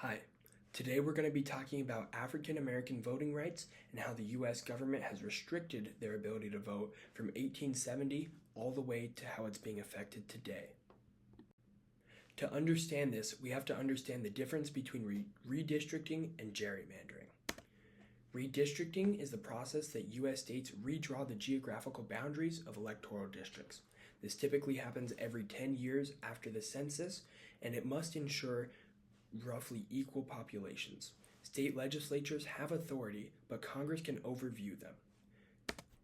Hi, today we're going to be talking about African American voting rights and how the U.S. government has restricted their ability to vote from 1870 all the way to how it's being affected today. To understand this, we have to understand the difference between redistricting and gerrymandering. Redistricting is the process that U.S. states redraw the geographical boundaries of electoral districts. This typically happens every 10 years after the census, and it must ensure roughly equal populations. State legislatures have authority, but Congress can overview them.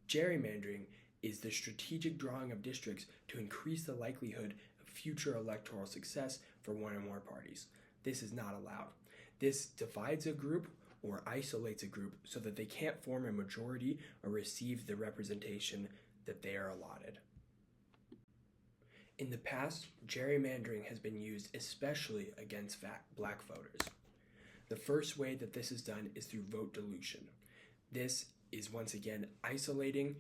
Gerrymandering is the strategic drawing of districts to increase the likelihood of future electoral success for one or more parties. This is not allowed. This divides a group or isolates a group so that they can't form a majority or receive the representation that they are allotted. In the past, gerrymandering has been used especially against black voters. The first way that this is done is through vote dilution. This is once again isolating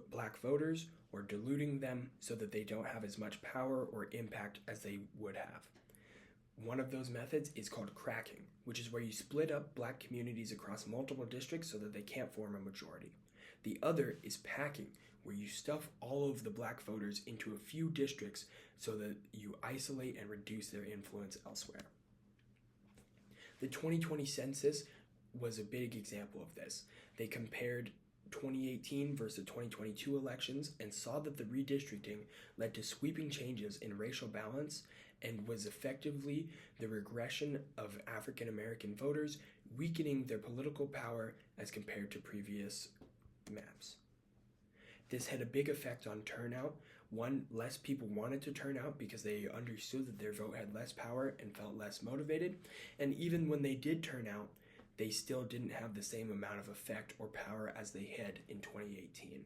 black voters or diluting them so that they don't have as much power or impact as they would have. One of those methods is called cracking, which is where you split up black communities across multiple districts so that they can't form a majority. The other is packing, where you stuff all of the black voters into a few districts so that you isolate and reduce their influence elsewhere. The 2020 census was a big example of this. They compared 2018 versus 2022 elections and saw that the redistricting led to sweeping changes in racial balance and was effectively the regression of African American voters, weakening their political power as compared to previous maps. This had a big effect on turnout. One, less people wanted to turn out because they understood that their vote had less power and felt less motivated. And even when they did turn out, they still didn't have the same amount of effect or power as they had in 2018.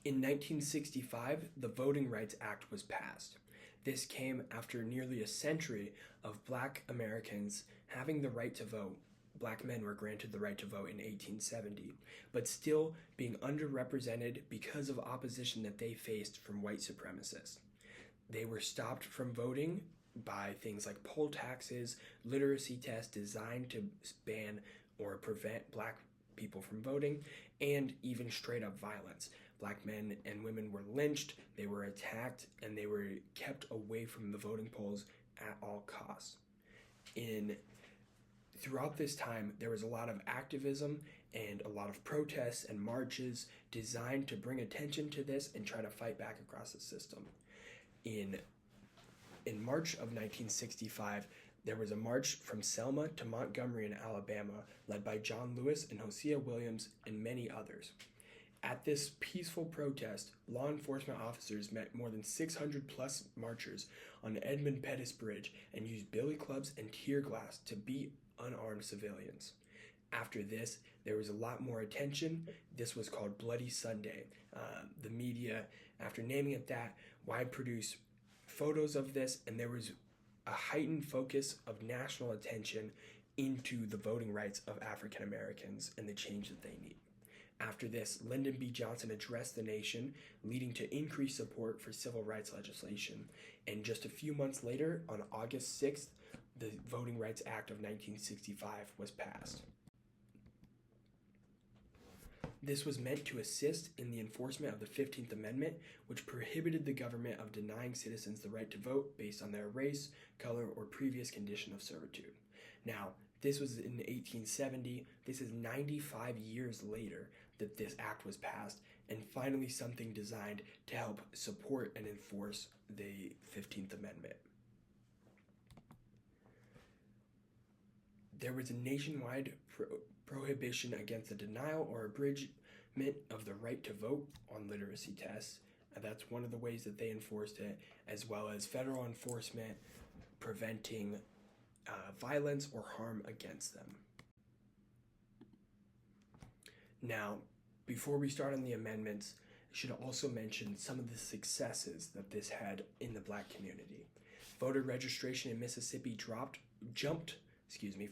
In 1965, the Voting Rights Act was passed. This came after nearly a century of Black Americans having the right to vote. Black men were granted the right to vote in 1870, but still being underrepresented because of opposition that they faced from white supremacists. They were stopped from voting by things like poll taxes, literacy tests designed to ban or prevent black people from voting, and even straight up violence. Black men and women were lynched, they were attacked, and they were kept away from the voting polls at all costs. Throughout this time, there was a lot of activism and a lot of protests and marches designed to bring attention to this and try to fight back across the system. In March of 1965, there was a march from Selma to Montgomery in Alabama, led by John Lewis and Hosea Williams and many others. At this peaceful protest, law enforcement officers met more than 600 plus marchers on Edmund Pettus Bridge and used billy clubs and tear gas to beat unarmed civilians. After this, there was a lot more attention. This was called Bloody Sunday. The media, after naming it that, wide produced photos of this, and there was a heightened focus of national attention into the voting rights of African Americans and the change that they need. After this, Lyndon B. Johnson addressed the nation, leading to increased support for civil rights legislation. And just a few months later, on August 6th, the Voting Rights Act of 1965 was passed. This was meant to assist in the enforcement of the 15th Amendment, which prohibited the government of denying citizens the right to vote based on their race, color, or previous condition of servitude. Now, this was in 1870. This is 95 years later that this act was passed, and finally something designed to help support and enforce the 15th Amendment. There was a nationwide prohibition against the denial or abridgment of the right to vote on literacy tests. That's one of the ways that they enforced it, as well as federal enforcement preventing violence or harm against them. Now, before we start on the amendments, I should also mention some of the successes that this had in the black community. Voter registration in Mississippi jumped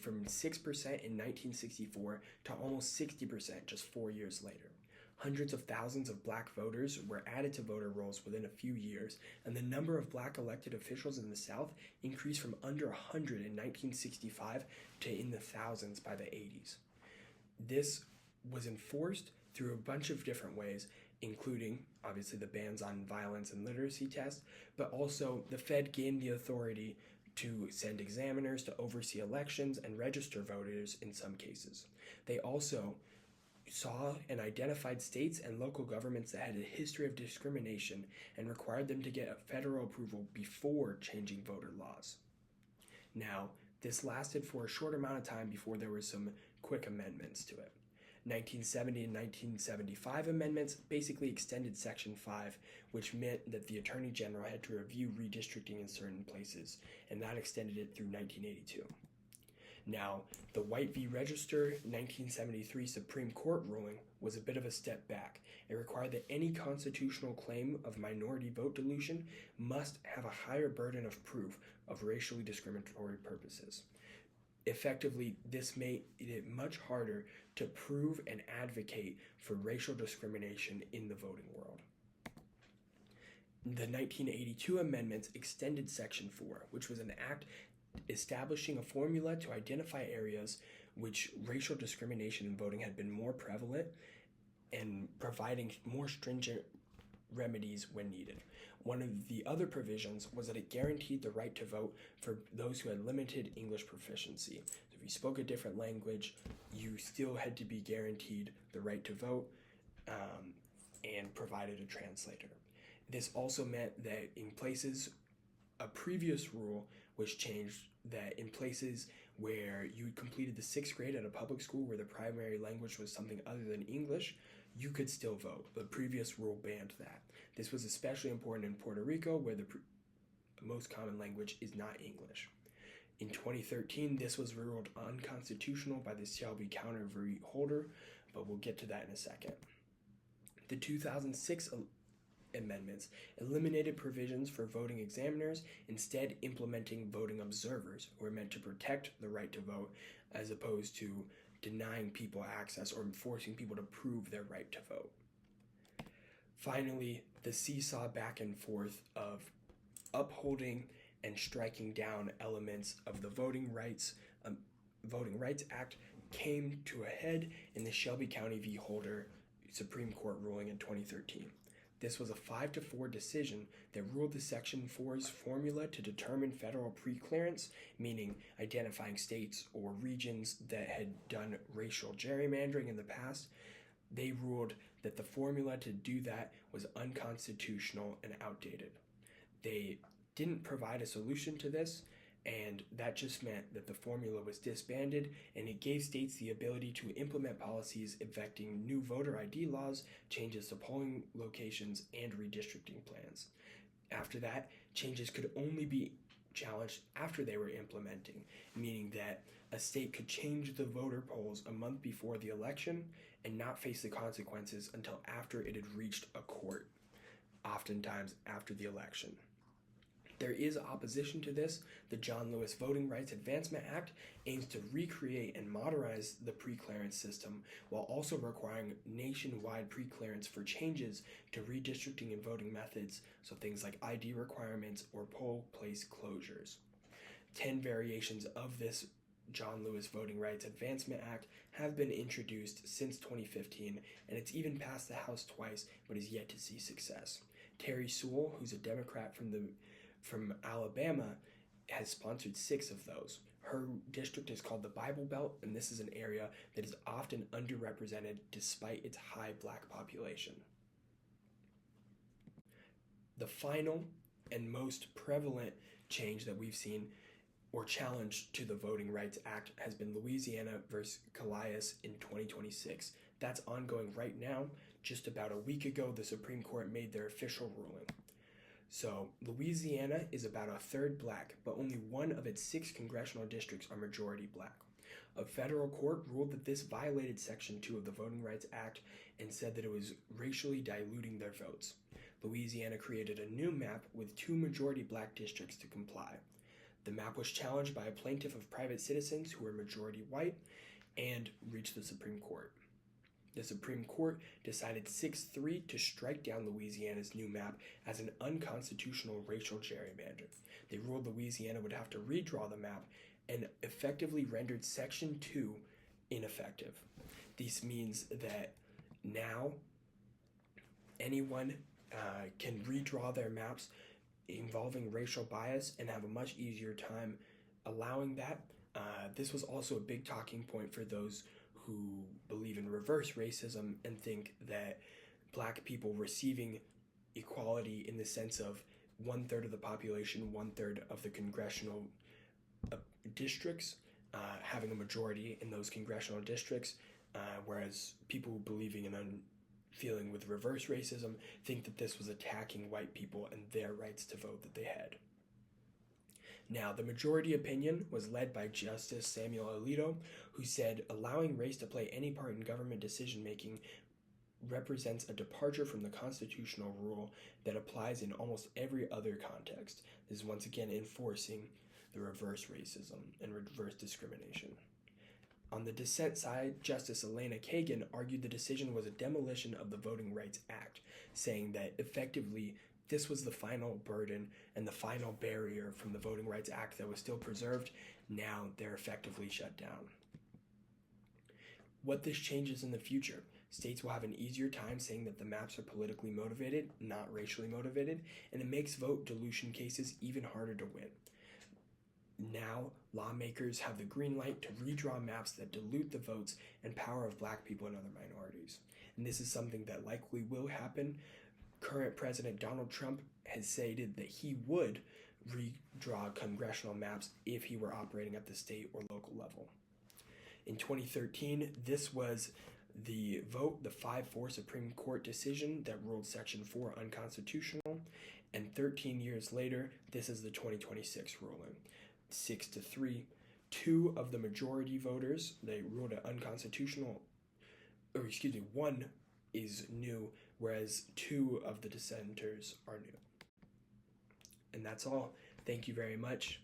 from 6% in 1964 to almost 60% just 4 years later. Hundreds of thousands of black voters were added to voter rolls within a few years, and the number of black elected officials in the South increased from under 100 in 1965 to in the thousands by the 80s. This was enforced through a bunch of different ways, including, obviously, the bans on violence and literacy tests, but also the Fed gained the authority to send examiners to oversee elections and register voters in some cases. They also saw and identified states and local governments that had a history of discrimination and required them to get federal approval before changing voter laws. Now, this lasted for a short amount of time before there were some quick amendments to it. 1970 and 1975 amendments basically extended Section 5, which meant that the Attorney General had to review redistricting in certain places, and that extended it through 1982. Now, the White v. Register 1973 Supreme Court ruling was a bit of a step back. It required that any constitutional claim of minority vote dilution must have a higher burden of proof of racially discriminatory purposes. Effectively, this made it much harder to prove and advocate for racial discrimination in the voting world. The 1982 amendments extended Section 4, which was an act establishing a formula to identify areas which racial discrimination in voting had been more prevalent and providing more stringent remedies when needed. One of the other provisions was that it guaranteed the right to vote for those who had limited English proficiency. So if you spoke a different language, you still had to be guaranteed the right to vote and provided a translator. This also meant that in places, a previous rule was changed, that in places where you completed the 6th grade at a public school where the primary language was something other than English, you could still vote. The previous rule banned that. This was especially important in Puerto Rico, where the most common language is not English. In 2013, this was ruled unconstitutional by the Shelby County v. Holder, but we'll get to that in a second. The 2006 amendments eliminated provisions for voting examiners, instead implementing voting observers, who were meant to protect the right to vote as opposed to denying people access or forcing people to prove their right to vote. Finally, the seesaw back and forth of upholding and striking down elements of the Voting Rights Act came to a head in the Shelby County v. Holder Supreme Court ruling in 2013. This was a 5-4 decision that ruled the Section 4's formula to determine federal preclearance, meaning identifying states or regions that had done racial gerrymandering in the past. They ruled that the formula to do that was unconstitutional and outdated. They didn't provide a solution to this, and that just meant that the formula was disbanded, and it gave states the ability to implement policies affecting new voter ID laws, changes to polling locations, and redistricting plans. After that, changes could only be challenged after they were implementing, meaning that a state could change the voter polls a month before the election and not face the consequences until after it had reached a court, oftentimes after the election. There is opposition to this. The John Lewis Voting Rights Advancement Act aims to recreate and modernize the preclearance system while also requiring nationwide preclearance for changes to redistricting and voting methods, so things like ID requirements or poll place closures. 10 variations of this John Lewis Voting Rights Advancement Act have been introduced since 2015, and it's even passed the House twice, but is yet to see success. Terry Sewell, who's a Democrat from Alabama, has sponsored 6 of those. Her district is called the Bible Belt, and this is an area that is often underrepresented despite its high black population. The final and most prevalent change that we've seen or challenge to the Voting Rights Act has been Louisiana versus Calias in 2026. That's ongoing right now. Just about a week ago, the Supreme Court made their official ruling. So, Louisiana is about a third black, but only one of its 6 congressional districts are majority black. A federal court ruled that this violated Section 2 of the Voting Rights Act and said that it was racially diluting their votes. Louisiana created a new map with 2 majority black districts to comply. The map was challenged by a plaintiff of private citizens who were majority white and reached the Supreme Court. The Supreme Court decided 6-3 to strike down Louisiana's new map as an unconstitutional racial gerrymander. They ruled Louisiana would have to redraw the map and effectively rendered Section 2 ineffective. This means that now anyone can redraw their maps involving racial bias and have a much easier time allowing that. This was also a big talking point for those who believe in reverse racism and think that black people receiving equality in the sense of 1/3 of the population, 1/3 of the congressional districts, having a majority in those congressional districts, whereas people believing in feeling with reverse racism think that this was attacking white people and their rights to vote that they had. Now, the majority opinion was led by Justice Samuel Alito, who said allowing race to play any part in government decision-making represents a departure from the constitutional rule that applies in almost every other context. This is once again enforcing the reverse racism and reverse discrimination. On the dissent side, Justice Elena Kagan argued the decision was a demolition of the Voting Rights Act, saying that effectively this was the final burden and the final barrier from the Voting Rights Act that was still preserved. Now they're effectively shut down. What this changes in the future: states will have an easier time saying that the maps are politically motivated, not racially motivated, and it makes vote dilution cases even harder to win. Now, lawmakers have the green light to redraw maps that dilute the votes and power of black people and other minorities. And this is something that likely will happen. Current President Donald Trump has stated that he would redraw congressional maps if he were operating at the state or local level. In 2013, this was the vote, the 5-4 Supreme Court decision that ruled Section 4 unconstitutional, and 13 years later, this is the 2026 ruling. 6-3, 2 of the majority voters, they ruled it unconstitutional, one is new, whereas 2 of the dissenters are new. And that's all. Thank you very much.